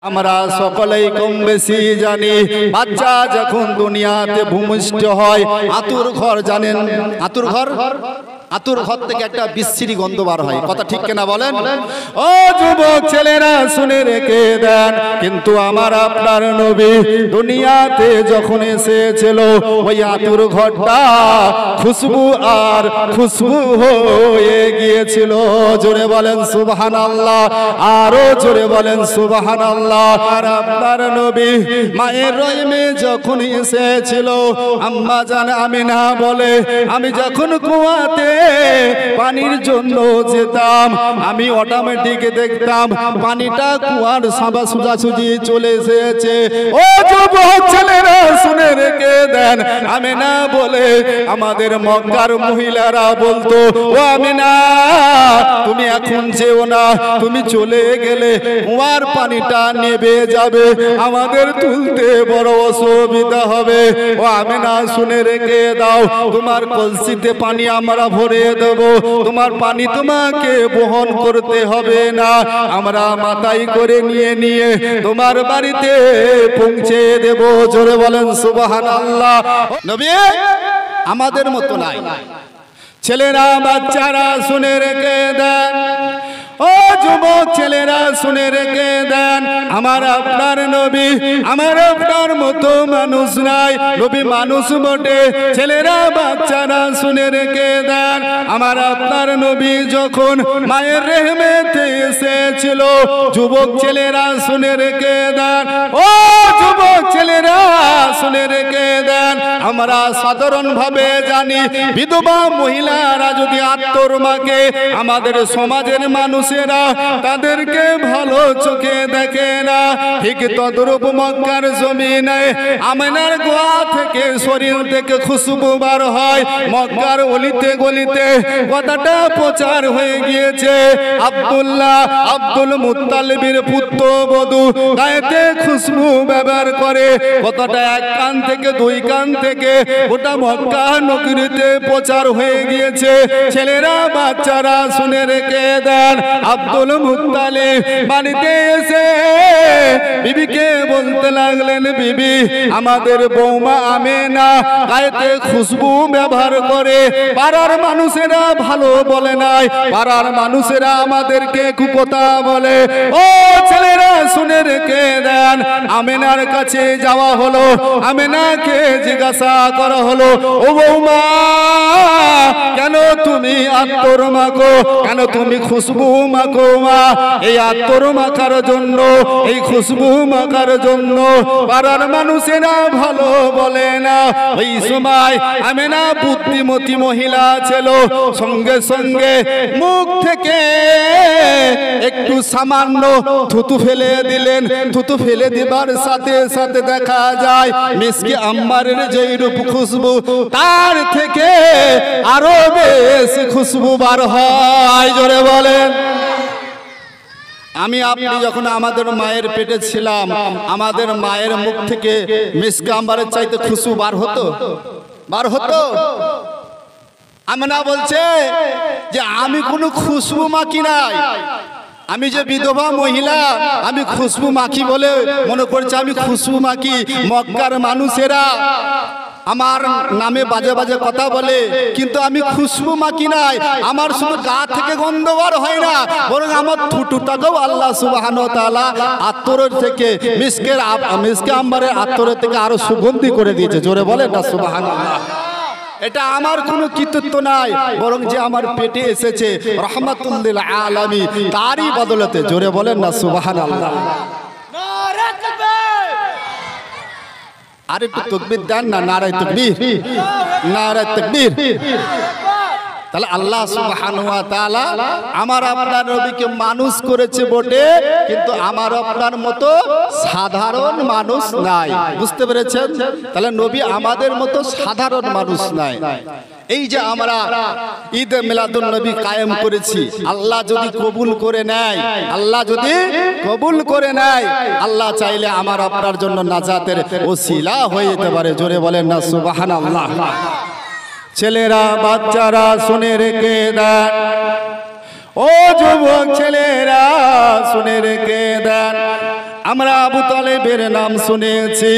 আমরা সকলেই কম বেশি জানি বাচ্চা যখন দুনিয়াতে ভূমিষ্ঠ হয় আতুর ঘর জানেন আতুর ঘর থেকে একটা বিশ্রী গন্ধ বার হয় কথা ঠিক কিনা বলেন ও যুবক ছেলেরা শুনে রেখে দেন কিন্তু আমার আপনার নবী দুনিয়াতে যখন এসেছিল ওই আতুর ঘরটা খুশবু আর খুশবু হয়ে গিয়েছিল জোরে বলেন সুবহানাল্লাহ আরো জোরে বলেন সুবহানাল্লাহ আর আপনার নবী মায়ের রহিমে যখন এসেছিল আম্মা জান আমিনা বলে আমি যখন কুয়াতে পানির জন্য যেতাম আমি অটোমেটিক দেখতাম পানিটা কুয়ার সাবা সোজাসুজি চলে এসেছে ও যুবক ছেলেরা শুনে রেখে দেন আমিনা বলে আমাদের মক্কার মহিলারা বলতো ও আমিনা তুমি এখন যেও না তুমি চলে গেলে কুয়ার পানিটা নেবে যাবে আমাদের তুলতে বড় অসুবিধা হবে ও আমিনা শুনে রেখে দাও তোমার কলসিতে পানি আমরা ভরে দেব তোমার পানি তোমাকে বহন করতে হবে না আমরা মাথায় করে নিয়ে তোমার বাড়িতে পৌঁছে দেব জোরে বলেন সুবহানাল্লাহ নবী আমাদের মতো নাই ছেলেরা বাচ্চারা শুনে রেখে দেন ও যুবক ছেলেরা শুনে রেখে দেন আমার আপনার নবী আমার আপনার মতো মানুষ নাই নবী মানুষ বটে ছেলেরা বাচ্চারা শুনে রেখে দেন আমার আপনার নবী যখন মায়ের রেহমেতে এসেছিল যুবক ছেলেরা শুনে রেখে দেন ও যুবক ছেলেরা শুনে রেখে দেন আমরা সাধারণভাবে জানি বিধবা মহিলারা যদি আত্মরমাকে আমাদের সমাজের মানুষ তাদেরকে ভালো চোখে দেখে না ঠিক তদ্রূপ মক্কার জমিনে আমিনার গোয়া থেকে শরীর থেকে খুশবু বার হয় মক্কার অলিতে গলিতে কথাটা প্রচার হয়ে গিয়েছে আব্দুল মুত্তালিবের পুত্র বধূ গায়েতে খুশবু ব্যবহার করে কথাটা এক কান থেকে দুই কান থেকে গোটা মক্কা নগরীতে প্রচার হয়ে গিয়েছে ছেলেরা বাচ্চারা শুনে রেখে দেন আব্দুল মুত্তালিব বাড়িতে এসে বিবিকে বলতে লাগলেন বিবি আমাদের বৌমা আমিনা গায়েতে খুশবু ব্যবহার করে পাড়ার মানুষেরা ভালো বলে নাই পাড়ার মানুষেরা আমাদেরকে কুকথা বলে ও ছেলেরা শুনে রেখে দেন আমিনার কাছে যাওয়া হলো আমিনাকে জিজ্ঞাসা করা হলো ও বৌমা কেন তুমি আত্মর মাখো কেন তুমি খুশবু মাখো মা এই আত্মর মাখার জন্য এই খুশবু মাখার জন্য পাড়ার মানুষেরা ভালো বলে না ওই সময় আমিনা বুদ্ধিমতী মহিলা ছিল সঙ্গে সঙ্গে মুখ থেকে একটু সামান্য থুতু ফেলে দিলেন থুতু ফেলে দিবার সাথে সাথে দেখা যায় মিসকে আম্মারের যেই রূপ খুশবু তার থেকে আরো বেশি খুশবু বার হয় জোরে বলেন আমি আপনি যখন আমাদের মায়ের পেটে ছিলাম আমাদের মায়ের মুখ থেকে মিসকে আম্বারের চাইতে খুশবু বার হতো আমিনা বলছে যে আমি কোনো খুশবু মাখি নাই আমি যে বিধবা মহিলা আমি খুশবু মাখি বলে মনে করছে আমি খুশবু মাখি মক্কার মানুষেরা আমার নামে বাজে বাজে কথা বলে কিন্তু আমি খুশবু মাখি নাই আমার শুধু গা থেকে গন্ধ বার হয় না বরং আমার থুতুটাকেও আল্লাহ সুবহানাহু ওয়া তাআলা আত্মরের থেকে মিসকে আম্বারের আত্মরের থেকে আরো সুগন্ধি করে দিয়েছে জোরে বলেন না সুবহানাল্লাহ এটা আমার কোনো কৃতিত্ব নাই বরং যে আমার পেটে এসেছে রাহমাতুল লিল আলামিন তারই বদলতে জোরে বলেন না সুবহানাল্লাহ নারে তাকবীর আর একটু তাকবীর দেন না নারে তাকবীর তাহলে আল্লাহ সুবহানাহু ওয়া তাআলা আমার আপনার নবীকে মানুষ করেছে বটে কিন্তু আমার আপনার মতো সাধারণ মানুষ নাই বুঝতে পেরেছেন তাহলে নবী আমাদের মতো সাধারণ মানুষ নাই এই যে আমরা ঈদ মিলাদুন নবী কায়েম করেছি আল্লাহ যদি কবুল করে নেয় আল্লাহ চাইলে আমার আপনার জন্য নাজাতের ওসিলা হয়ে যেতে পারে জোরে বলেন না সুবহানাল্লাহ ছেলেরা বাচ্চারা শুনে রেখে দেন ও যুবক ছেলেরা শুনে রেখে দেন আমরা আবু তালেবের নাম শুনেছি।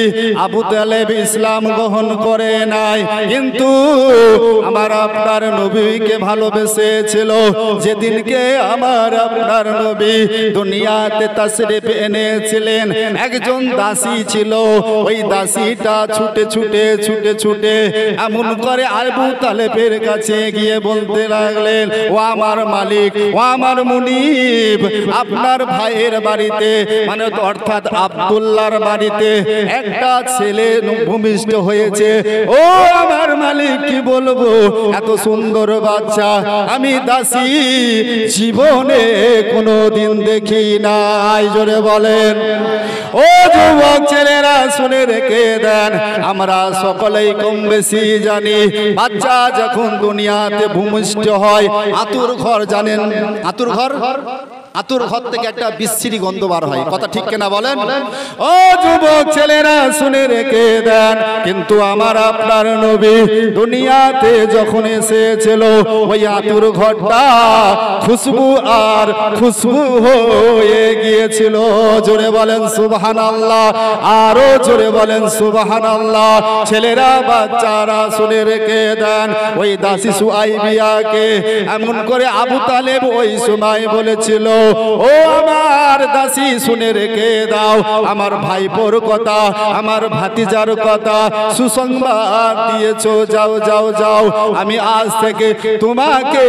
আবু তালেব ইসলাম গ্রহণ করে নাই, কিন্তু আমার আপনার নবীকে ভালোবেসেছিল। যেদিনকে আমার আপনার নবী দুনিয়াতে তাশরীফ এনেছিলেন, একজন দাসী ছিল। ওই দাসীটা ছুটে ছুটে ছুটে ছুটে এমন করে আবু তালেবের কাছে গিয়ে বলতে লাগলেন, ও আমার মালিক, ও আমার মুনিব, আপনার ভাইয়ের বাড়িতে, মানে অর্থাৎ আব্দুল্লাহর বাড়িতে একটা ছেলে ভূমিষ্ঠ হয়েছে। ও আমার মালিক, কি বলবো, এত সুন্দর বাচ্চা আমি দাসী জীবনে কোনোদিন দেখি নাই। জোরে বলেন। ও যুবক ছেলেরা শুনে রেখে দেন, আমরা সকলেই কম বেশি জানি, বাচ্চা যখন দুনিয়াতে ভূমিষ্ঠ হয়, আতুর ঘর জানেন, আতুর ঘর, আতুর ঘর থেকে একটা বিশ্রী গন্ধ বার হয়। কথা ঠিক কিনা বলেন? ও যুবক ছেলেরা শুনে রেখে দেন, কিন্তু আমার আপনার নবী দুনিয়াতে যখন এসেছিল, ওই আতুর ঘরটা খুশবু আর খুশবু হয়ে গিয়েছিল। জোরে বলেন সুবহানাল্লাহ, আরো জোরে বলেন সুবহানাল্লাহ। ছেলেরা বাচ্চারা শুনে রেখে দেন, ওই দাসী সুআইবিয়াকে এমন করে আবু তালেব ওই সময় বলেছিল, ও আমার দাসী শুনে রেখে দাও, আমার ভাইপোর কথা, আমার ভাতিজার কথা সুসংবাদ দিয়েছো, যাও যাও যাও, আমি আজ থেকে তোমাকে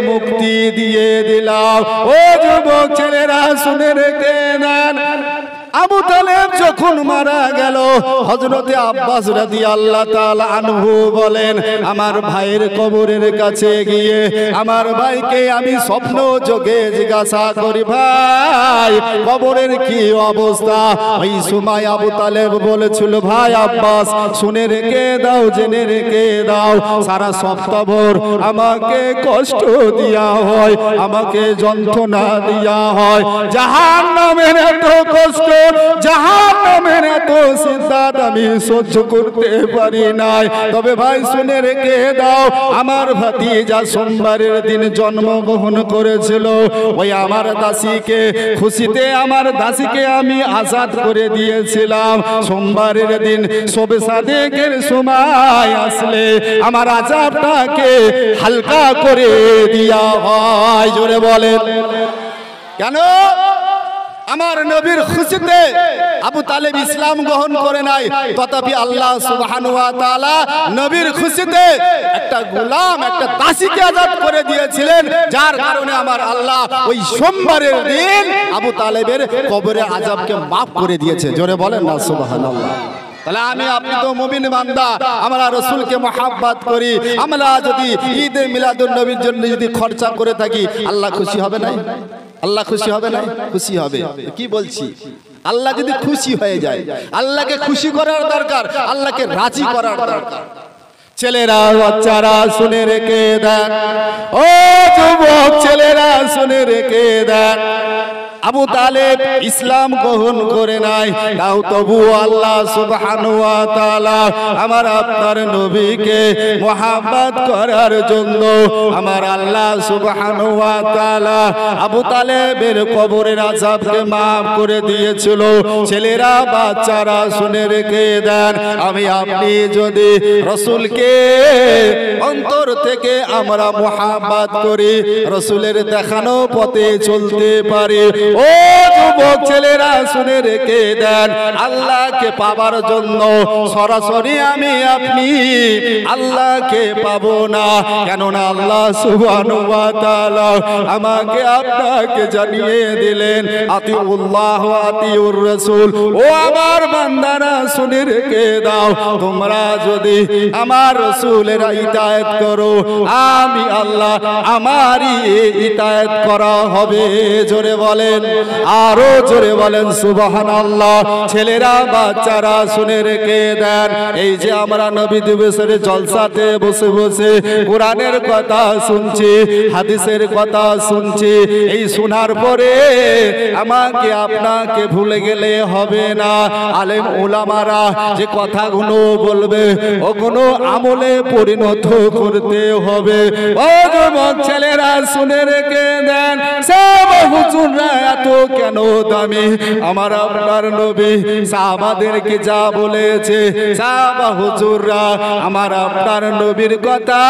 মুক্তি দিয়ে দিলাম। ও যুবক ছেলেরা শুনে রেখে দেন, আবু তালেব যখন মারা গেল, হযরতে আব্বাস রাদিয়াল্লাহু তাআলা আনহু বলেন, আমার ভাইয়ের কবরের কাছে গিয়ে আমার ভাইকে আমি স্বপ্ন যোগে জিজ্ঞাসা করি, ভাই কবরের কি অবস্থা? ওই সময় আবু তালেব বলেছিল, ভাই আব্বাস শুনে রেখে দাও, জেনে রেখে দাও, সারা সপ্তাহভর আমাকে কষ্ট দেয়া হয়, আমাকে যন্ত্রণা দেয়া হয়, জাহান্নামের এত কষ্ট, জাহান্নামের এত সিদ্ধাত আমি সহ্য করতে পারি নাই। তবে ভাই শুনে রেখে দাও, আমার ভাতিজা সোমবারের দিন জন্মগ্রহণ করেছিল, ওই আমার দাসীকে খুশিতে আমার দাসীকে আমি আজাদ করে দিয়েছিলাম। সোমবারের দিন শবে সাদেকের সময় আসলে আমার আজাবটাকে হালকা করে দেয়া হয়। জোরে বলেন কেন? আমার নবীর খুশিতে আবু তালেব ইসলাম গ্রহণ করে নাই, তথাপি আল্লাহ সুবহানাহু ওয়া তাআলা নবীর খুশিতে একটা গোলাম, একটা দাসীকে আজাদ করে দিয়েছিলেন, যার কারণে আমার আল্লাহ ওই সোমবারের দিন আবু তালেবের কবরের আযাবকে maaf করে দিয়েছে। জোরে বলেন না সুবহানাল্লাহ। তাহলে আমি আপনি তো মুমিন বান্দা, আমরা রাসূলকে মহব্বত করি, আমরা যদি ঈদে মিলাদুন নবীর জন্য যদি খরচা করে থাকি, আল্লাহ খুশি হবে না? আল্লাহ খুশি হবে না? খুশি হবে। কি বলছি, আল্লাহ যদি খুশি হয়ে যায়, আল্লাহকে খুশি করার দরকার, আল্লাহকে রাজি করার দরকার। ছেলেরা বাচ্চারা শুনে রেখে দেন, ও যুবক ছেলেরা শুনে রেখে দেন, আবু তালেব ইসলাম গ্রহণ করে নাই, তাও তবু আল্লাহ সুবহানাহু ওয়া তাআলা আমার আপনার নবীকে মুহাব্বত করার জন্য আমার আল্লাহ সুবহানাহু ওয়া তাআলা আবু তালেবের কবরের আযাবকে maaf করে দিয়েছিল। ছেলেরা বাচ্চারা শুনে রেখে দেন, আমি আপনি যদি রাসূলকে অন্তর থেকে আমরা মুহাব্বত করি, রাসূলের দেখানো পথে চলতে পারি, ও যুবক ছেলেরা শুনে রেখে দেন, আল্লাহকে পাবার জন্য সরাসরি আমি আপনি আল্লাহকে পাবো না, কেননা আল্লাহ সুবহানাহু ওয়া তাআলা আমাকে আপনাকে জানিয়ে দিলেন, আতিউল্লাহ ওয়া আতিউর রাসূল। ও আমার বান্দারা শুনে রেখে দাও, তোমরা যদি আমার রাসূলের ইতায়াত করো, আমি আল্লাহ আমারই ইতায়াত করা হবে। জোরে বলেন, আরো জোরে বলেন সুবহানাল্লাহ। ছেলেরা বাচ্চারা শুনে রেখে দেন, এই যে আমরা নবী দিবসের জলসাতে বসে বসে কোরআনের কথা শুনছি, হাদিসের কথা শুনছি, এই শোনার পরে আমাকে আপনাকে ভুলে গেলে হবে না। আলেম উলামারা যে কথাগুলো বলবে ওগুলো আমলে পরিণত করতে হবে। ও যুবক ছেলেরা শুনে রেখে দেন, সব হুজুররা এত কেন বড় দামি। আমার আপনার নবী সাহাবাদেরকে যা বলেছে, সাহাবা হুজুররা আমার আপনার নবীর কথা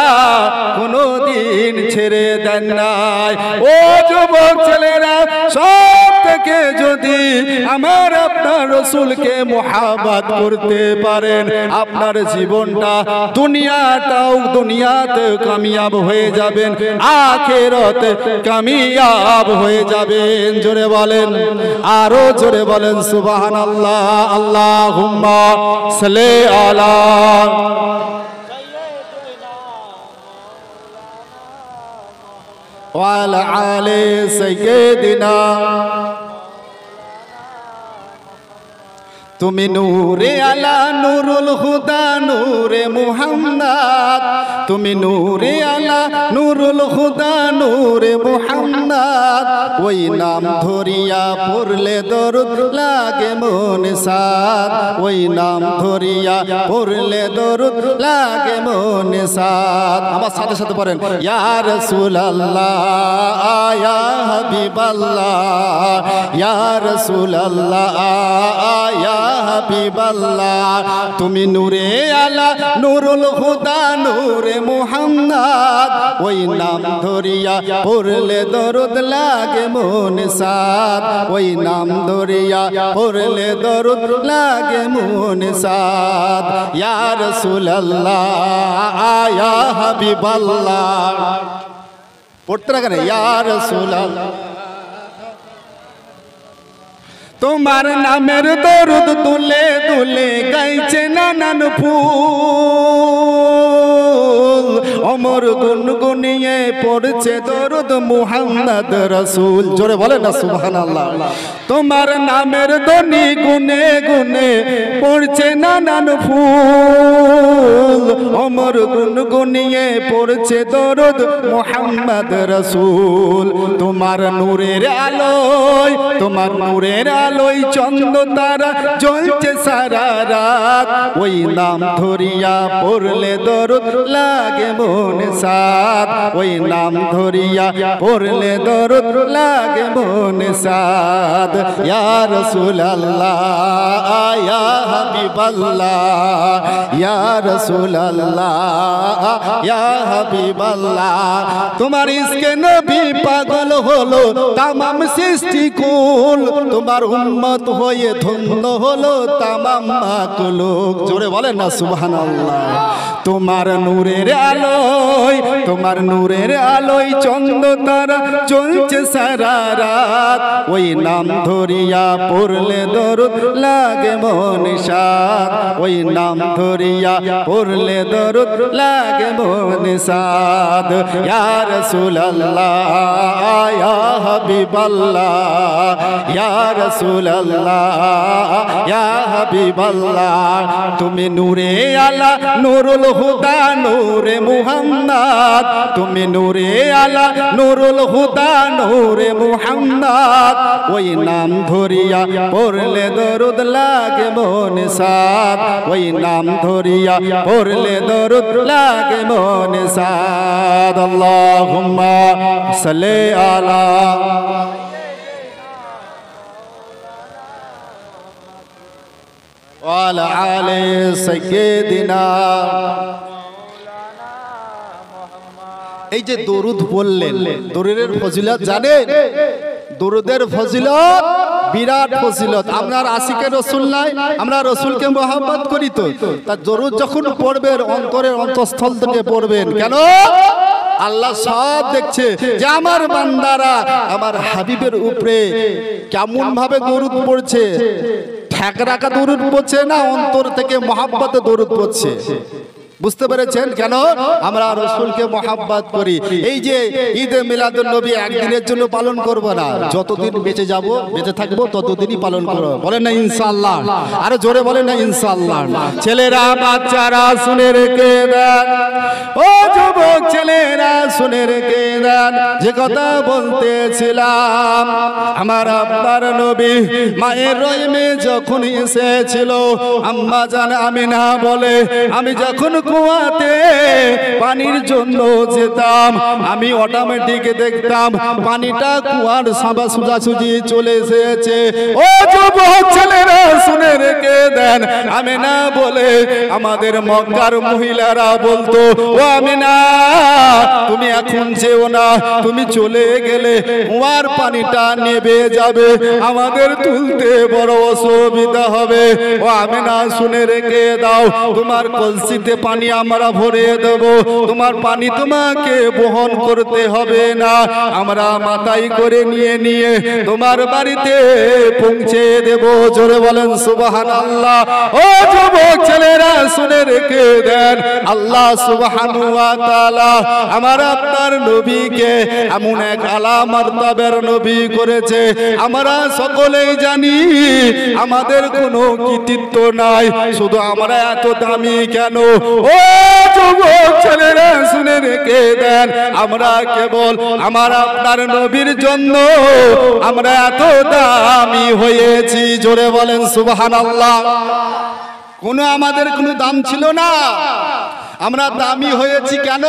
কোনোদিন ছেড়ে দেন নাই। ও যুবক ছেলেরা, সব থেকে যদি আমার আপনার রাসূলকে মুহাব্বত করতে পারেন, আপনার জীবনটা দুনিয়াতে কামিয়াব হয়ে যাবেন, আখিরাতে কামিয়াব হয়ে যাবেন। জোরে বলেন, আরো জোরে বলেন সুবহানাল্লাহ। আল্লাহুম্মা সাল্লি আলা ওয়া আলা আলি সাইয়্যিদিনা। তুমি নূরে আলা নুরুল হুদা নূরে মুহাম্মদ, তুমি নূরে আলা নুরুল হুদা নূরে মুহাম্মদ। ওই নাম ধরিয়া পড়লে দরুদ লাগে মনে সাদ, ওই নাম ধরিয়া পড়লে দরুদ লাগে মনে সাদ। আমার সাথে সাথে পড়েন, ইয়া রাসূলুল্লাহ ইয়া হাবিবাল্লাহ, ইয়া রাসূলুল্লাহ ইয়া হাবিবাল্লাহ। তুমি নূরে আলা নুরুল হুদা নূরে মুহাম্মদ, ওই নাম ধরিয়া পড়লে দরুদ লাগে মনে সাদ, ওই নাম ধরিয়া পড়লে দরুদ লাগে মনে সাদ। ইয়া রাসূলুল্লাহ ইয়া হাবিবাল্লাহ। পড়তে রাখেন, ইয়া রাসূলুল্লাহ। তোমার নামের দরুদ তুলে তুলে গাইছে নানান ফুল, অমর গুনগুনিয়ে পড়ছে দরুদ মুহাম্মদ রাসূল। জোরে বলে না সুবহানাল্লাহ। তোমার নামের ধ্বনি গুনে গুনে পড়ছে নানান ফুল, অমর গুনগুনিয়ে পড়ছে দরুদ মুহাম্মদ রাসূল। তোমার নূরের আলোয়, তোমার নূরের আলোয় চন্দ্র তারা জ্বলছে সারা রাত, ওই নাম ধরিয়া পড়লে দরুদ লাগে মনে সাদ, ওই নাম ধরিয়া পড়লে দরুদ লাগে মনে সাদ। ইয়া রাসূলুল্লাহ ইয়া হাবিবাল্লাহ, ইয়া রাসূলুল্লাহ ইয়া হাবিবাল্লাহ। তোমার ইশকে নবী পাগল হলো তামাম সৃষ্টি কুল, তোমার উম্মত হয়ে ধন্য হলো তামাম মাখলুক। জোরে বলেন না সুবহানাল্লাহ। তোমার নূরের আলোয়, তোমার নূরের আলোয় চন্দ্র তারা চলছে সারা রাত, ওই নাম ধরিয়া পড়লে দরুদ লাগে মনে সাদ, ওই নাম ধরিয়া পড়লে দরুদ লাগে মনে সাদ। ইয়া রাসূলুল্লাহ ইয়া হাবিবাল্লাহ, ইয়া রাসূলুল্লাহ ইয়া হাবিবাল্লাহ। তুমি নূরে আলা নুরুল হুদা নূরে মুহাম্মদ, তুমি নূরে আলা নুরুল হুদা নূরে মুহাম্মদ। ওই নাম ধরিয়া পড়লে দরুদ লাগে মনে সাদ, ওই নাম ধরিয়া পড়লে দরুদ লাগে মনে সাদ। আল্লাহুম্মা সাল্লি আলা ওয়া আলা আলি সাইয়্যিদিনা। এই যে দরুদ বললেন, দরুদের ফজিলত জানেন? দরুদের ফজিলত বিরাট ফজিলত। আপনার আশিকে রসুল নাই, আমরা রসুলকে মহব্বত করি, তো তা দরুদ যখন পড়বেন অন্তরের অন্তঃস্থল থেকে পড়বেন। কেন? আল্লাহ সব দেখছে যে আমার বান্দারা আমার হাবিবের উপরে কেমন ভাবে দরুদ পড়ছে, ঠেক রাখা দরুদ পড়ছে না অন্তর থেকে মহব্বতে দরুদ পড়ছে। বুঝতে পেরেছেন? কেন? আমরা রাসূলকে মহব্বত করি। এই যে ঈদে মিলাদুন নবী একদিনের জন্য পালন করব না, যতদিন বেঁচে যাব, বেঁচে থাকবো ততদিনই পালন করব। বলেন না ইনশাআল্লাহ? আরে জোরে বলেন না ইনশাআল্লাহ। ছেলেরা বাচ্চারা শুনে রেখে দেন, ও যুবক ছেলেরা শুনে রেখে দেন, যে কথা বলতেছিলাম, আমার আপনার নবী মায়ের রহিমে যখন এসেছিল, আম্মা জান আমিনা বলে, আমি যখন কুয়াতে পানির জন্য যেতাম, আমি অটোমেটিক দেখতাম পানিটা কুয়ার সাবা সোজাসুজি চলে এসেছে। ও যুবক ছেলেরা শুনে রেখে দেন, আমেনা বলে আমাদের মক্কার মহিলারা বলতো, ও আমেনা তুমি এখন যেও না, তুমি চলে গেলে কুয়ার পানিটা নেবে যাবে, আমাদের তুলতে বড় অসুবিধা হবে। ও আমেনা শুনে রেখে দাও, তোমার কলসিতে পানি আমরা ভরে দেব, তোমার পানি তোমাকে বহন করতে হবে না, আমরা মাথায় করে নিয়ে নিয়ে তোমার বাড়িতে পৌঁছে দেব। জোরে বলেন সুবহানাল্লাহ। ও যুবক ছেলেরা শুনে রেখে দেন, আল্লাহ সুবহানাহু ওয়া তাআলা আমার আপনার নবীকে এমন এক আলা মারতাবের নবী করেছে, আমরা সকলেই জানি আমাদের কোনো কৃতিত্ব নাই, শুধু আমরা এত দামি কেন? ও যুবক ছেলেরা শুনে রেখে দেন, আমরা কেবল আমার আপনার নবীর জন্য আমরা এত দামি হয়েছি। জোরে বলেন সুবহানাল্লাহ। আমাদের কোনো দাম ছিল না, আমরা দামি হয়েছি কেন?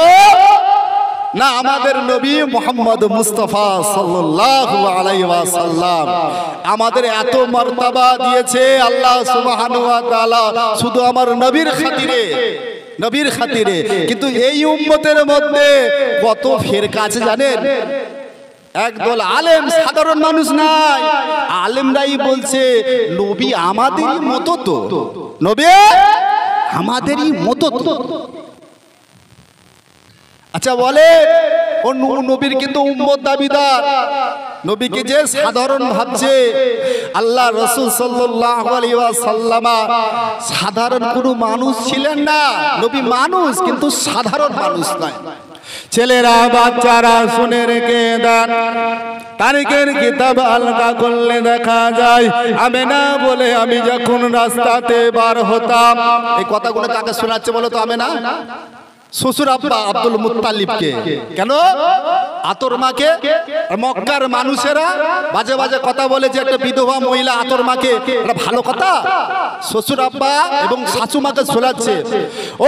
না, আমাদের নবী মুহাম্মদ মুস্তাফা সাল্লাল্লাহু আলাইহি ওয়াসাল্লাম আমাদের এত মর্তবা দিয়েছে আল্লাহ সুবহানাহু ওয়া তাআলা শুধু আমার নবীর খাতিরে, নবীর খাতিরে। কিন্তু এই উম্মতের মধ্যে কত ফেরকা আছে জানেন? একদল আলেম, সাধারণ মানুষ নাই, আলেমরাই বলছে নবী আমাদেরই মতো, তো নবী আমাদেরই মতো তো। আচ্ছা বলে ও নবীর কিন্তু উম্মত দাবিদার, নবীকে যে সাধারণ ভাবছে, আল্লাহ রাসূল সাল্লাল্লাহু আলাইহি ওয়াসাল্লাম সাধারণ কোনো মানুষ ছিলেন না, নবী মানুষ কিন্তু সাধারণ মানুষ নয়। ছেলেরা বাচ্চারা শুনে রেখে দেন, তারিখের কিতাব আলগা করলে দেখা যায় আমেনা বলে আমি যখন রাস্তাতে বার হতাম, এই কথাগুলো কাকে শোনাচ্ছে বলো তো? আমেনা শ্বশুর আব্বা আব্দুল মুত্তালিবকে। কেন? আতর মাকে মক্কার মানুষেরা বাজে বাজে কথা বলে যে একটা বিধবা মহিলা আতর মাকে, এটা ভালো কথা? শ্বশুর আব্বা এবং শাশুমাকে শোনাচ্ছে,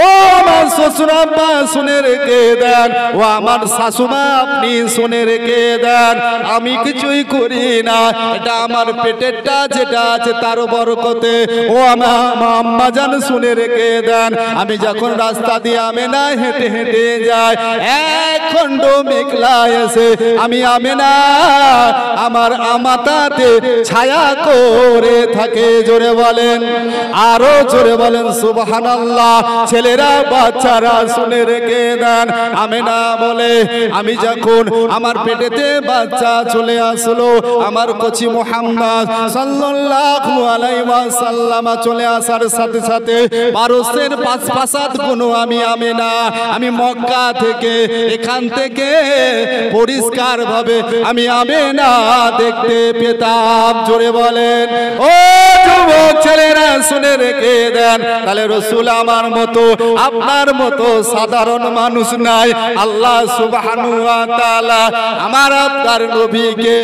ও আমার শ্বশুর আব্বা শুনে রেখে দেন, ও আমার শাশুমা আপনি শুনে রেখে দেন, আমি কিছুই করি না, এটা আমার পেটেরটা যেটা আছে তার বরকতে। ও আমার আম্মা জান শুনে রেখে দেন, আমি যখন রাস্তা দিয়ে আমেনা হেঁটে হেঁটে যায়, এক খণ্ড মেঘলা এসে আমি আমেনা আমার আমাতাতে ছায়া করে থাকে। জোরে বলেন, আরো জোরে বলেন সুবহানাল্লাহ। ছেলেরা বাচ্চারা শুনে রেখে দেন, আমেনা বলে আমি যখন আমার পেটেতে বাচ্চা চলে আসলো, আমার কচি মুহাম্মদ সাল্লাল্লাহু আলাইহি ওয়াসাল্লাম চলে আসার সাথে সাথে পারস্যের পাঁচপাশাত গুণ আমি আমেনা, আমি মক্কা থেকে এখান থেকে পরিষ্কার ভাবে আমি আমেনা দেখতে পেতাম। জোরে বলেন, ও যুবক ছেলেরা শুনে রেখে দেন, তাহলে রাসূল আমার মতো আপনার মতো সাধারণ মানুষ নাই। আল্লাহ সুবহানাহু ওয়া তাআলা আমার আপনার নবীকে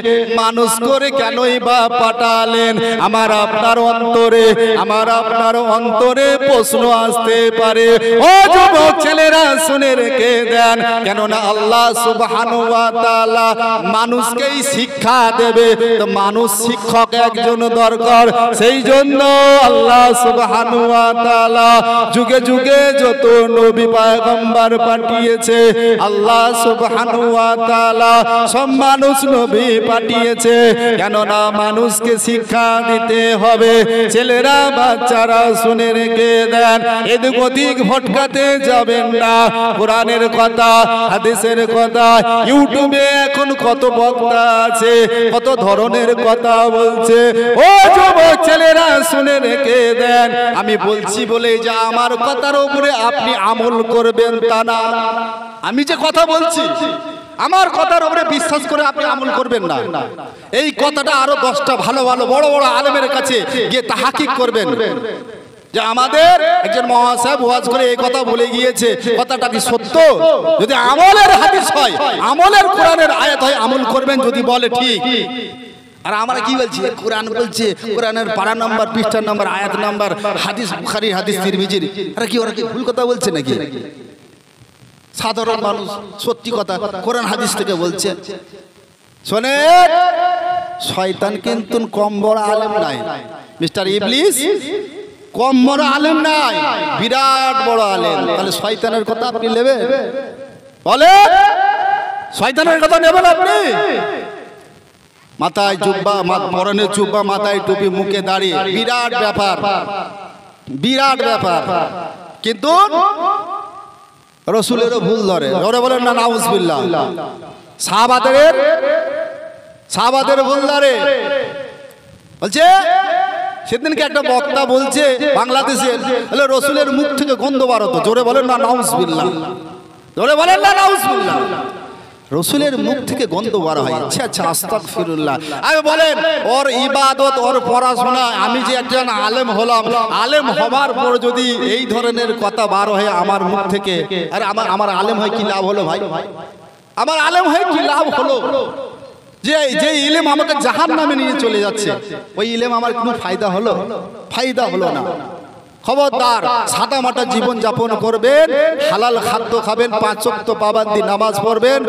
মানুষ করে কেনই বা পাঠালেন? আমার আপনার অন্তরে, আমার আপনার অন্তরে প্রশ্ন আসতে পারে। ও যুবক ছেলেরা শুনে রেখে দেন, কেননা আল্লাহ সুবহানাহু ওয়া তাআলা মানুষকেই শিক্ষা দেবে, তো মানুষ শিক্ষক একজন দরকার। সেই জন্য আল্লাহ সুবহানাহু ওয়া তাআলা যুগে যুগে যত নবী পয়গম্বর পাঠিয়েছে, আল্লাহ সুবহানাহু ওয়া তাআলা সব মানুষ নবী পাঠিয়েছে, কেননা মানুষকে শিক্ষা দিতে হবে। ছেলেরা বাচ্চারা শুনে রেখে দেন, এদিক ওদিক ভটকাতে যাবেন না। কোরআনের কথা, হাদিসের কথা, ইউটিউবে এখন কত বক্তা আছে, কত ধরনের কথা বলছে। ও যুবক ছেলেরা শুনে রেখে দেন, আমি বলছি বলে যে আমার কথার উপরে আপনি আমল করবেন তা না। আমি যে কথা বলছি আমার কথার উপরে বিশ্বাস করে আপনি আমল করবেন না, এই কথাটা আরো 10টা ভালো ভালো বড় বড় আলেমের কাছে গিয়ে তাহাকিক করবেন যে আমাদের একজন মহাসাহেব ওয়াজ করে এই কথা বলে গিয়েছে, কথাটা কি সত্য? যদি আমলের হাদিস হয়, আমলের কোরআনের আয়াত হয়, আমল করবেন। যদি বলে ঠিক, আর আমরা কি বলছি? কোরআন বলছে, কোরআনের পারা নাম্বার, পৃষ্ঠা নাম্বার, আয়াত নাম্বার, হাদিস বুখারী, হাদিস তিরমিজির। আরে কি ওরা কি ভুল কথা বলছে নাকি? সাধারণ মানুষ সত্যি কথা কোরআন হাদিস থেকে বলছে। শোনেন, শয়তান কিন্তু কম বড় আলেম নাই মিস্টার ইবলিস, কম বড় আলেম নাই, বিরাট বড় আলেম। তাহলে শয়তানের কথা আপনি নেবেন? বলে শয়তানের কথা নেবেন আপনি? মাথায় জুব্বা, পরনে জুব্বা, মাথায় টুপি, মুখে দাঁড়িয়ে, বিরাট ব্যাপার, বিরাট ব্যাপার। কিন্তু রসুলেরও ভুল ধরে। ধরে বলেন না নাউজুবিল্লাহ। সাহাবাদের ভুল ধরে। বলছে সেদিনকে একটা বক্তা বলছে বাংলাদেশের, রসুলের মুখ থেকে গন্ধ বার হতো। জোরে বলেন না নাউজুবিল্লাহ, জোরে বলেন না নাউজুবিল্লাহ। রসুলের মুখ থেকে গন্ধ বার হয়। আচ্ছা আস্তাগফিরুল্লাহ। আমি বলেন ওর ইবাদত, ওর পড়াশোনা, আমি যে একজন আলেম হলাম, আলেম হবার পর যদি এই ধরনের কথা বার হয় আমার মুখ থেকে, আরে আমার আলেম হয় কি লাভ হলো ভাই? আমার আলেম হয় কি লাভ হলো? যে ইলম আমাকে জাহান্নামে নিয়ে চলে যাচ্ছে, ওই ইলম আমার কোনো ফায়দা হলো? ফায়দা হলো না। খবরদার, সাদা মাটা জীবন যাপন করবেন, হালাল খাদ্য খাবেন, 5 ওয়াক্ত পাবন্দি নামাজ পড়বেন।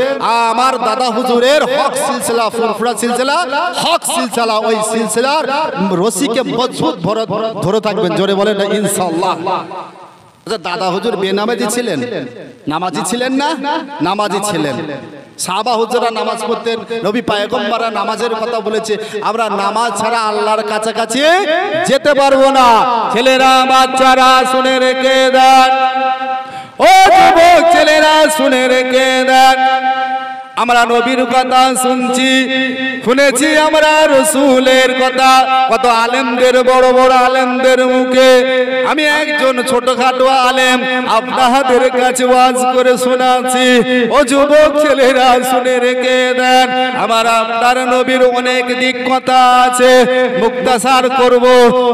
আমার দাদা হুজুরের হক সিলসিলা, ফুরফুরা সিলসিলা, হক সিলসিলা, ওই সিলসিলার রশিকে মজবুত ধরে থাকবেন। জোরে বলেন না ইনশাআল্লাহ। আচ্ছা, দাদা হুজুর বেনামাজি ছিলেন? নামাজি ছিলেন না? নামাজি ছিলেন। সাহাবা হুজুররা নামাজ পড়তেন, নবী পয়গম্বররা নামাজের কথা বলেছে। আমরা নামাজ ছাড়া আল্লাহর কাছাকাছি যেতে পারবো না। ছেলেরা, বাচ্চারা শুনে রেখে দেন, ও যুবক ছেলেরা শুনে রেখে দেন। আমরা নবীর কথা শুনছি, শুনেছি আমরা রসুলের কথা কত আলেমদের, বড় বড় আলেমদের মুখে। আমি একজন ছোটখাটো আলেম আপনাদের কাছে ওয়াজ করে শোনাচ্ছি। ও যুবক ছেলেরা শুনে রেখে দেন, আমার আপনার নবীর অনেক দিক কথা আছে, মুক্তাসার করব।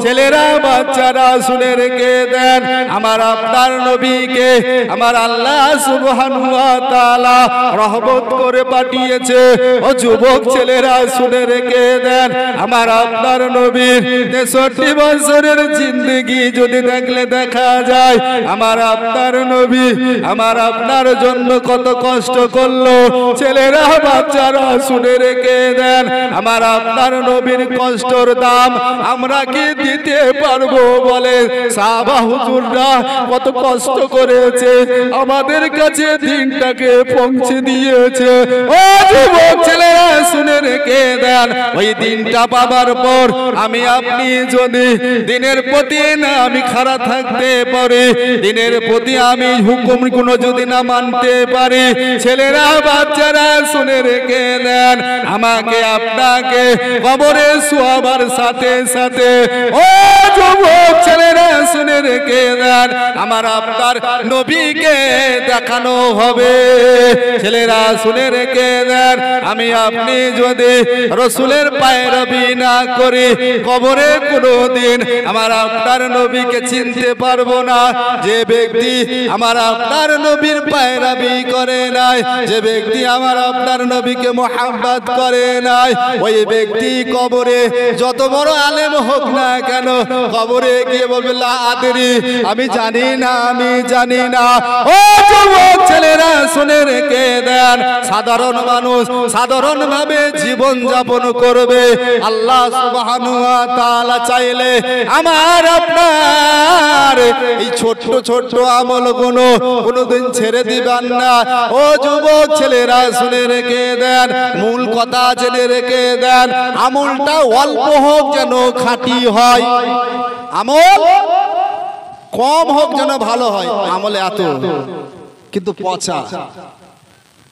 ছেলেরা, বাচ্চারা শুনে রেখে দেন, আমার আপনার নবীকে আমার আল্লাহ সুবহানাহু ওয়া তাআলা রহমত করে পাঠিয়েছে। ও যুবক ছেলেরা শুনে রেখে দেন, আমার আপনার নবীর 63 বছরের জিন্দেগি যদি দেখলে দেখা যায়, আমার আপনার নবী আমার আপনার জন্য কত কষ্ট করলো। ছেলেরা, বাচ্চারা শুনে রেখে দেন, আমার আপনার নবীর কষ্টর দাম আমরা কি দিতে পারবো? বলে সাহাবা হুজুররা কত কষ্ট করেছে, আমাদের কাছে দিনটাকে পৌঁছে দিয়েছে। ও যুবক ছেলেরা শুনে রেখে দেন, ওই দিনটা পাবার পর আমি আপনি যদি দিনের প্রতি না আমি খারাপ থাকতে পারি, দিনের প্রতি আমি হুকুম গুলো যদি না মানতে পারি, ছেলেরা, বাচ্চারা শুনে রেখে দেন, আমাকে আপনাকে কবরে শোয়াবার সাথে সাথে, ও যুবক ছেলেরা শুনে রেখে দেন, আমার আপনার নবীকে দেখানো হবে। ছেলেরা শুনে রেখে দেন, আমি আপনি যদি রসুলের পায়রাবি না করি, কবরে কোনোদিন আমার আপনার নবীকে চিনতে পারবো না। যে ব্যক্তি আমার আপনার নবীর পায়রাবি করে নাই, যে ব্যক্তি আমার আপনার নবীকে মোহাব্বত করে নাই, ওই ব্যক্তি কবরে যত বড় আলেম হোক না কেন, কবরে গিয়ে বলবে লা আদরি, আমি জানি না, আমি জানি না। ও যুবক ছেলেরা শুনে রেখে দেন, সাধারণ মানুষ সাধারণ ভাবে জীবন যাপন করবে। আল্লাহ সুবহানাহু ওয়া তাআলা চাইলে আমার আপনার এই ছোট ছোট আমলগুলো কোনোদিন ছেড়ে দিবেন না। ও যুবক ছেলেরা শুনে রেখে দেন, মূল কথা জেনে রেখে দেন, আমলটা অল্প হোক যেন খাঁটি হয়, আমল কম হোক যেন ভালো হয়। আমলে এত কিন্তু পচা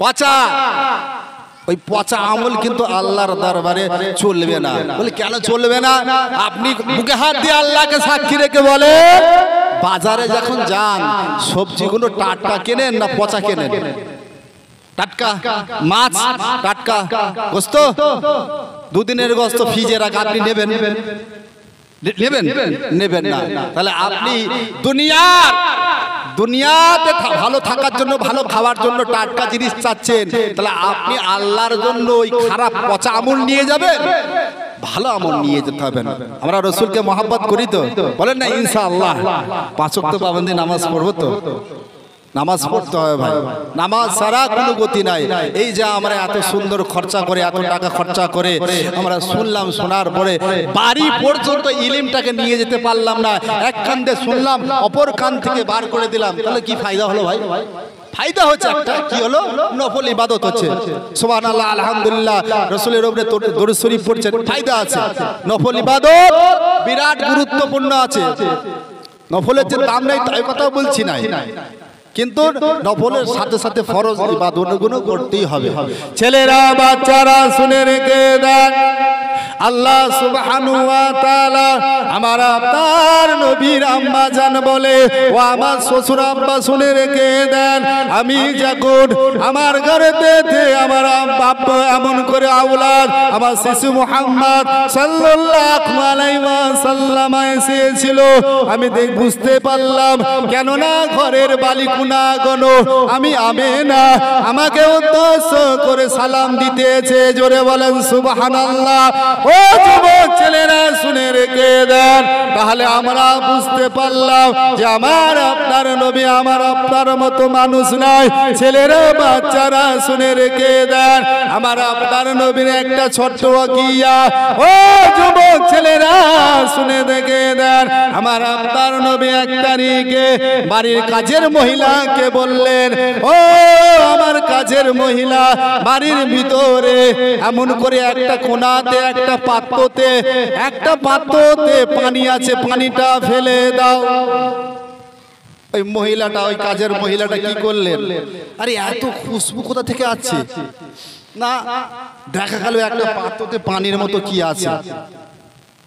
পচা, ওই পচা আমল কিন্তু আল্লাহর দরবারে চলবে না। বলে কেন চলবে না? আপনি বুকে হাত দিয়ে আল্লাহকে সাক্ষী রেখে বলে, বাজারে যখন যান সবজিগুলো টাটকা কেনেন না পচা কেনেন? টাটকা মাছ, টাটকা গোস্ত, দুদিনের গোস্ত ফ্রিজে রাখা, আপনি নেবেন? নেবেন না। তাহলে আপনি দুনিয়াতে ভালো থাকার জন্য, ভালো খাওয়ার জন্য টাটকা জিনিস চাচ্ছেন, তাহলে আপনি আল্লাহর জন্য ওই খারাপ পচা আমল নিয়ে যাবেন? ভালো আমল নিয়ে যেতে হবে না। আমরা রসুলকে মহব্বত করি তো, বলেন না ইনশাআল্লাহ? 5 ওয়াক্ত পাবন্দি নামাজ পড়বো তো? নামাজ পড়তে হবে ভাই, নামাজ ছাড়া কোনো গতি নাই। এই যে আমরা এত সুন্দর খরচা করে, এত টাকা খরচা করে আমরা শুনলাম, শোনার পরে বাড়ি পর্যন্ত ইলমটাকে নিয়ে যেতে পারলাম না। এক কান দিয়ে শুনলাম, অপর কান থেকে বার করে দিলাম, তাহলে কি ফায়দা হলো ভাই? ফায়দা হচ্ছে একটা, কি হলো? নফল ইবাদত হচ্ছে। সুবহানাল্লাহ, আলহামদুলিল্লাহ, রাসূলের উপরে দরুদ শরীফ পড়ছেন, ফায়দা আছে। নফল ইবাদত বিরাট গুরুত্বপূর্ণ আছে। নফলের যে দাম নাই তাই কথা বলছি না, কিন্তু নফলের সাথে সাথে ফরজ ইবাদতগুলো করতেই হবে। ছেলেরা বাচ্চারা শুনে রেখে দেন, আল্লাহ সুবহানাহু ওয়া তাআলা আমার আপনার নবীর আম্মা জান বলে, ও আমার শ্বশুর আব্বা শুনে রেখে দেন, আমি যখন আমার ঘরেতে আমার বাবা এমন করে আওলাদ আমার শিশু মুহাম্মদ সাল্লাল্লাহু আলাইহি ওয়াসাল্লাম এসেছিল, আমি বুঝতে পারলাম, কেননা ঘরের বালিকুনা গনো আমি আমেনা আমাকে উদ্দেশ্য করে সালাম দিতেছে। জোরে বলেন সুবহানাল্লাহ। ও যুবক ছেলেরা শুনে রেখে দেন, তাহলে আমরা বুঝতে পারলাম যে আমার আপনার নবী আমার আপনার মতো মানুষ নয়। ছেলেরা বাচ্চারা শুনে রেখে দেন, আমার আপনার নবীর একটা ছোট্ট ওয়াকিয়া। ও যুবক ছেলেরা শুনে রেখে দেন, আমার আপনার নবী এক তারিখে বাড়ির কাজের মহিলাকে বললেন, ও আমার কাজের মহিলা, বাড়ির ভিতরে এমন করে একটা কোণাতে একটা পাত্রতে পানি আছে, পানিটা ফেলে দাও। ওই মহিলাটা, ওই কাজের মহিলাটা কি করলেন? আরে এত খুশবু কোথা থেকে আসছে? না, দেখা গেল একটা পাত্রতে পানির মতো কি আছে,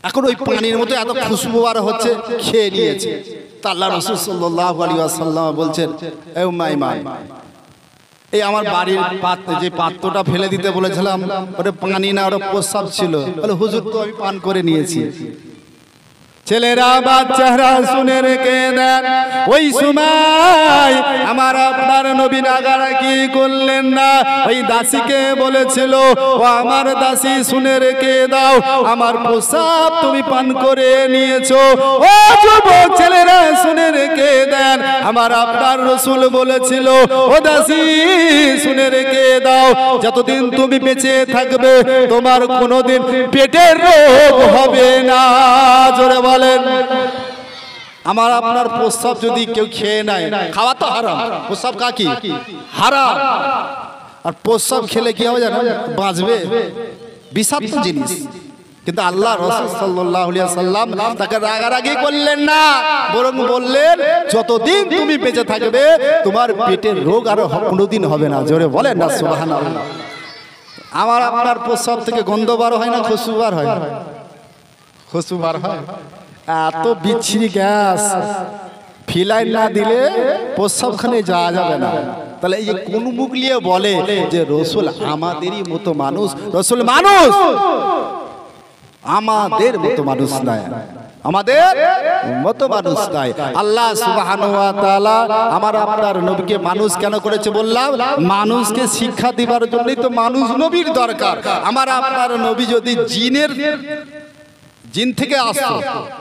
এখন ওই পানির মতো এত খুশবু আর হচ্ছে, খেয়ে নিয়েছে। তা আল্লাহ রাসূল সাল্লাল্লাহু আলাইহি ওয়াসাল্লাম বলছেন, এ উম্মে আইমান, এই আমার বাড়ির যে পাত্রটা ফেলে দিতে বলেছিলাম, ওটা পানি না, ওটা প্রস্রাব ছিল। বলে হুজুর তো আমি পান করে নিয়েছি। ছেলেরা বাচ্চারা শুনে রেখে দেন, ওই সময় আমার আপনার নবী নাগারা কি করলেন না, ওই দাসীকে বলেছিল, ও আমার দাসী শুনে রেখে দাও, আমার প্রস্রাব তুমি পান করে নিয়েছো। ও যুবক ছেলেরা শুনে রেখে দেন, আমার আপনার রাসূল বলেছিল, ও দাসী শুনে রেখে দাও, যতদিন তুমি বেঁচে থাকবে তোমার কোনোদিন পেটের রোগ হবে না। জোরে বলেন। আমার আপনার প্রস্রাব যদি কেউ খেয়ে নেয়, খাওয়া তো হারাম, প্রস্রাব কি হারাম, আর প্রস্রাব খেলে কি হবে জানেন? বাঁচবে, বিষাক্ত জিনিস। কিন্তু আল্লাহ রাসূল সাল্লাল্লাহু আলাইহি ওয়াসাল্লাম তাকে রাগারাগি করলেন না, বরং বললেন, যতদিন তুমি বেঁচে থাকবে তোমার পেটের রোগ আর কোনোদিন হবে না। জোরে বলেন না সুবহানাল্লাহ। আমার আপনার প্রস্রাব থেকে গন্ধ বার হয় না, খুশবু বার হয়? খুশবু বার হয়। এত বিচ্ছিরি গ্যাস, ফিলাইন না দিলে প্রস্রাবখানে যাওয়া যাবে না। তাহলে এই যে কোন মুখ নিয়ে বলে যে রাসূল আমাদেরই মতো মানুষ? রাসূল মানুষ, আমাদের মতো মানুষ নয়, আমাদের মতো মানুষ নয়। আল্লাহ সুবহানাহু ওয়া তাআলা আমার আপনার নবীকে মানুষ কেন করেছে বললাম? মানুষকে শিক্ষা দিবার জন্যই তো মানুষ নবীর দরকার। আমার আপনার নবী যদি জিন থেকে আসতো,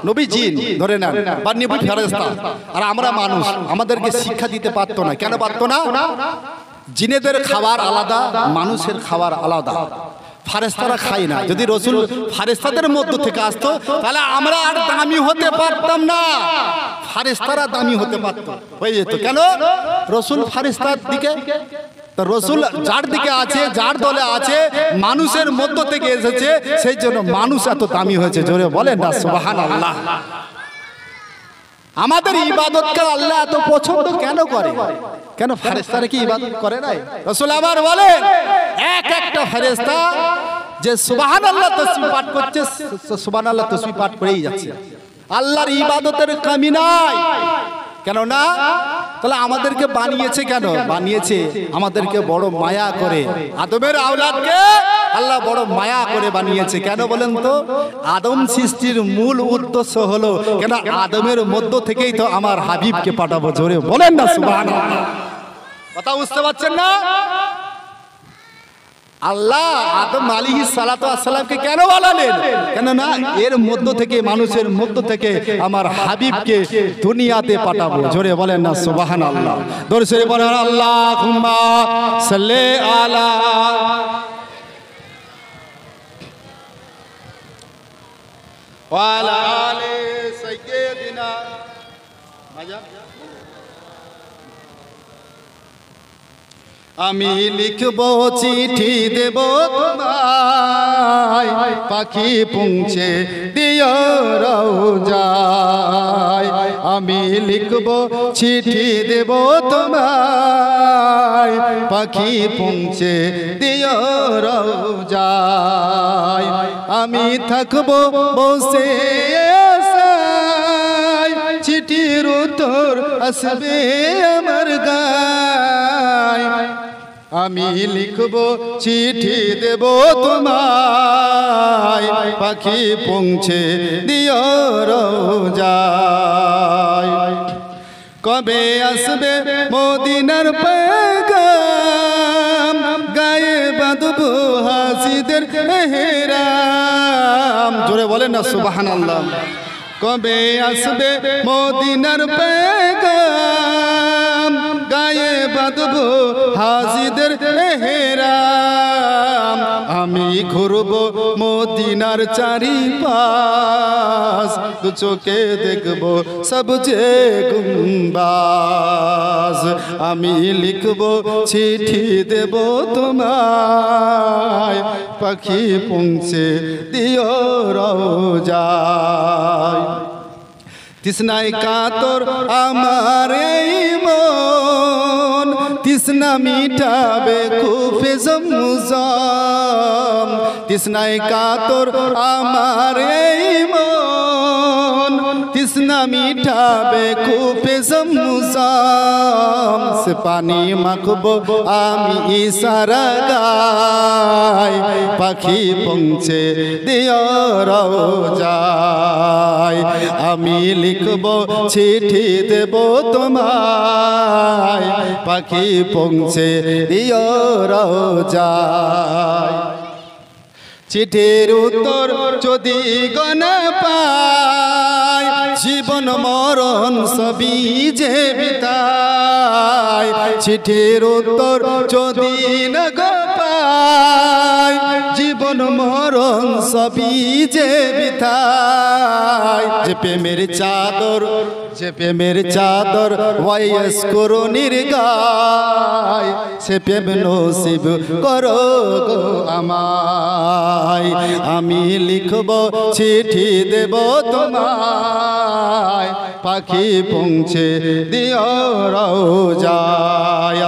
নবী জিন ধরে নেন, বা নবী ফেরেশতা, আর আমরা মানুষ, আমাদেরকে শিক্ষা দিতে পারতো না। কেন পারতো না? জিনেদের খাবার আলাদা, মানুষের খাবার আলাদা। ফারেস্তারা খায় না। যদি রাসূল ফারেস্তাদের মধ্য থেকে আসতো, তাহলে আমরা আর দামি হতে পারতাম না, ফারেস্তারা দামি হতে পারতো, হয়ে যেত। কেন? রাসূল ফারেস্তার দিকে, রাসূল যার দিকে আছে, যার দলে আছে, মানুষের মধ্য থেকে এসেছে, সেই জন্য মানুষ এত দামি হয়েছে। জোরে বলেন না সুবহানাল্লাহ। আমাদের ইবাদতকে আল্লাহ এত পছন্দ কেন করে? কেন ফেরেশতারা কি ইবাদত করে নাই? রাসূল আবার বলেন, একটা ফেরেশতা যে সুবহানাল্লাহ তাসবিহ পাঠ করছে, সুবহানাল্লাহ তাসবিহ পাঠ করেই যাচ্ছে, আল্লাহর ইবাদতের কমি নাই। কেন না? তাহলে আমাদেরকে বানিয়েছে কেন? বানিয়েছে আমাদেরকে বড় মায়া করে। আদমের আওলাদকে আল্লাহ বড় মায়া করে বানিয়েছে। কেন বলেন তো? আদম সৃষ্টির মূল উদ্দেশ্য হলো কেন আদমের মধ্য থেকেই তো আমার হাবিবকে পাঠাবো। জোরে বলেন না সুবহানাল্লাহ। কথা বুঝতে পারছেন না? আল্লাহ আদম আলাইহিস সালাতু ওয়াস সালামকে কেন বানালেন? কেন না এর মধ্য থেকে, মানুষের মধ্য থেকে আমার হাবিবকে দুনিয়াতে পাঠাবো। জোরে বলেন না সুবহানাল্লাহ। দরুদ শরীফ পড়েন আল্লাহুম্মা সাল্লি আলা ওয়া আলা আলি সাইয়্যিদিনা। আমি লিখব চিঠি দেব তোমায়, পাখি পৌঁছে দিও রওজায়। আমি লিখব চিঠি দেব তোমায়, পাখি পৌঁছে দিও রওজায়। আমি থাকবো বসে আশায়, চিঠির উত্তর আসবে আমার গায়। আমি লিখব চিঠি দেব তোমায়, পাখি পৌঁছে দিও রওজায়। কবে আসবে মদিনার পেগাম, গায়ে বাঁধবো হাসিদের মেহরাম। জোরে বলেন না সুবহানাল্লাহ। কবে আসবে মদিনার পেগাম, গায়ে বাঁধবো হাজিদের মেহরাম। আমি ঘুরবো মদিনার চারিপাশ, দু চোখে দেখবো সবজে গুম্বাজ। আমি লিখবো চিঠি দেব তোমায়, পাখি পৌঁছে দিও রওজায়। তৃষ্ণায় কাতর আমার এই মন, তৃষ্ণা মিটাবে খুফে জমজম। তৃষ্ণায় কাতর আমার এই মন, তৃষ্ণা মিটাবে খুফে জমজম। সে পানি মাখবো আমি ইশারা গায়, পাখি পৌঁছে দিও রওজায়। আমি লিখব চিঠি দেব তোমায়, পাখি পৌঁছে দিও রওজায়। চিঠির উত্তর যদি গনা পাই, জীবন মরণ সবই যে বিতায়। চিঠির উত্তর যদি না গো পাই, জীবন মরণ সবই যে বিতায়। যে প্রেমের চাদর, যে প্রেমের চাদর ওয়াইস করো নির্গায়, সে প্রেম নসিব করো গো আমায়। আমি লিখব চিঠি দেব তোমায়, পাখি পৌঁছে দিও রওজায়।